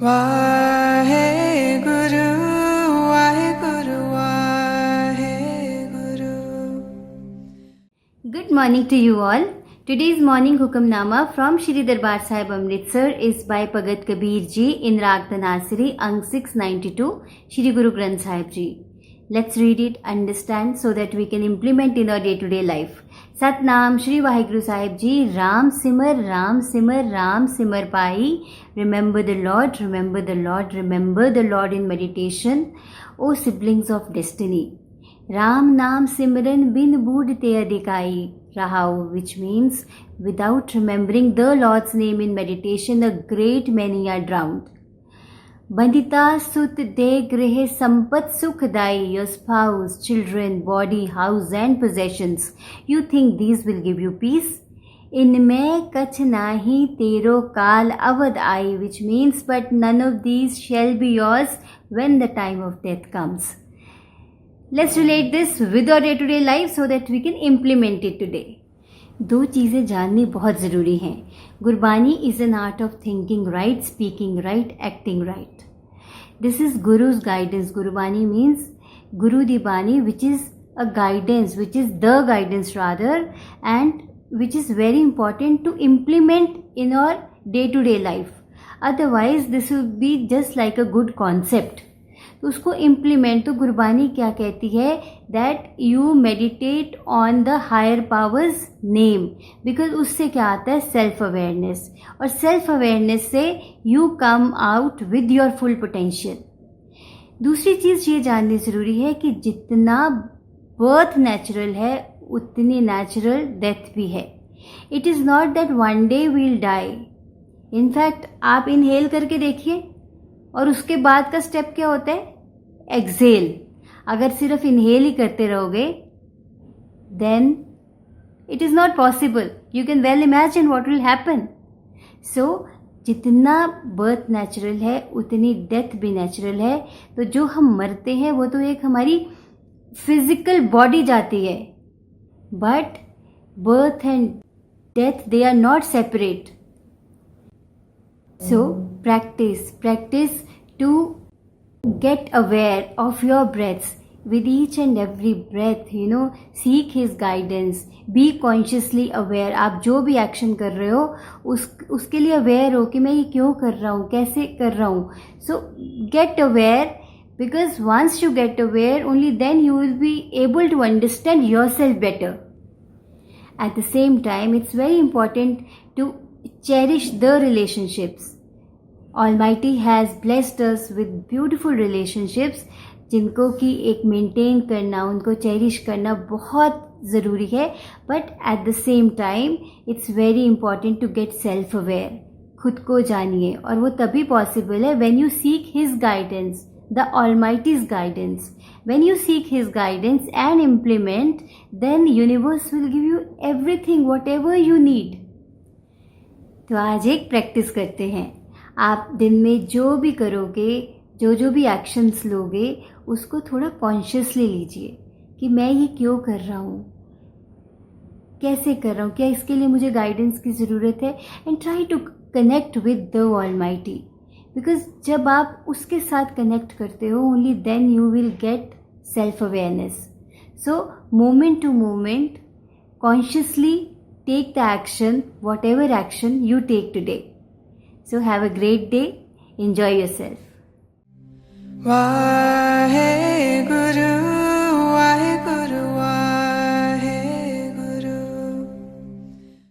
Waheguru Waheguru Waheguru. Good morning to you all. Today's morning Hukamnama from Shri Darbar Sahib Amritsar is by Bhagat Kabir Ji in Rag Dhanasari, Ang 692, Shri Guru Granth Sahib Ji. Let's read it, understand so that we can implement in our day-to-day life. Satnam Shri Vaheguru Sahib Ji. Ram Simar, Ram Simar, Ram Simar Pai. Remember the Lord, remember the Lord, remember the Lord in meditation. O siblings of destiny. Ram Naam Simran bin Budte Adikai Rahau, which means without remembering the Lord's name in meditation, a great many are drowned. Bandita Sut De Grihe Sampat Sukhdai, your spouse, children, body, house and possessions. You think these will give you peace? Inme kach nahi tero kal avad ai, which means but none of these shall be yours when the time of death comes. Let's relate this with our day-to-day life so that we can implement it today. दो चीज़ें जाननी बहुत ज़रूरी हैं. Gurbani is an art of thinking right, speaking right, acting right. This is Guru's guidance. Gurbani means Guru Di Bani, which is a guidance, which is the guidance rather, and which is very important to implement in our day-to-day life. Otherwise, this will be just like a good concept. तो उसको implement, तो गुरबानी क्या कहती है, that you meditate on the higher power's name, because उससे क्या आता है, सेल्फ अवेयरनेस, और सेल्फ अवेयरनेस से you come out with your full potential. दूसरी चीज़ ये जाननी ज़रूरी है कि जितना बर्थ नेचुरल है उतनी नेचुरल डेथ भी है. It is not that one day we'll die. In fact आप इनहेल करके देखिए और उसके बाद का स्टेप क्या होता है, एक्सेल. अगर सिर्फ इनहेल ही करते रहोगे then it is not possible. You can well imagine what will happen. So जितना बर्थ नेचुरल है उतनी डेथ भी नेचुरल है. तो जो हम मरते हैं वो तो एक हमारी फिजिकल बॉडी जाती है, but birth and death they are not separate. So practice to get aware of your breaths. With each and every breath, seek His guidance. Be consciously aware. आप जो भी एक्शन कर रहे हो उसके लिए अवेयर हो कि मैं ये क्यों कर रहा हूँ, कैसे कर रहा हूँ. So get aware, because once you get aware, only then you will be able to understand yourself better. At the same time, it's very important to cherish the relationships. Almighty has blessed us with beautiful relationships, जिनको कि एक maintain करना, उनको cherish करना बहुत ज़रूरी है. But at the same time it's very important to get self aware. खुद को जानिए, और वो तभी पॉसिबल है when you seek his guidance, the almighty's guidance. When you seek his guidance and implement, then universe will give you everything whatever you need. तो आज एक प्रैक्टिस करते हैं. आप दिन में जो भी करोगे, जो भी एक्शंस लोगे, उसको थोड़ा कॉन्शियसली लीजिए कि मैं ये क्यों कर रहा हूँ, कैसे कर रहा हूँ, क्या इसके लिए मुझे गाइडेंस की ज़रूरत है. And try to connect with the almighty, because जब आप उसके साथ कनेक्ट करते हो, only then you will get self awareness. So moment to moment consciously take the action, whatever action you take today. So have a great day. Enjoy yourself. Vaheguru.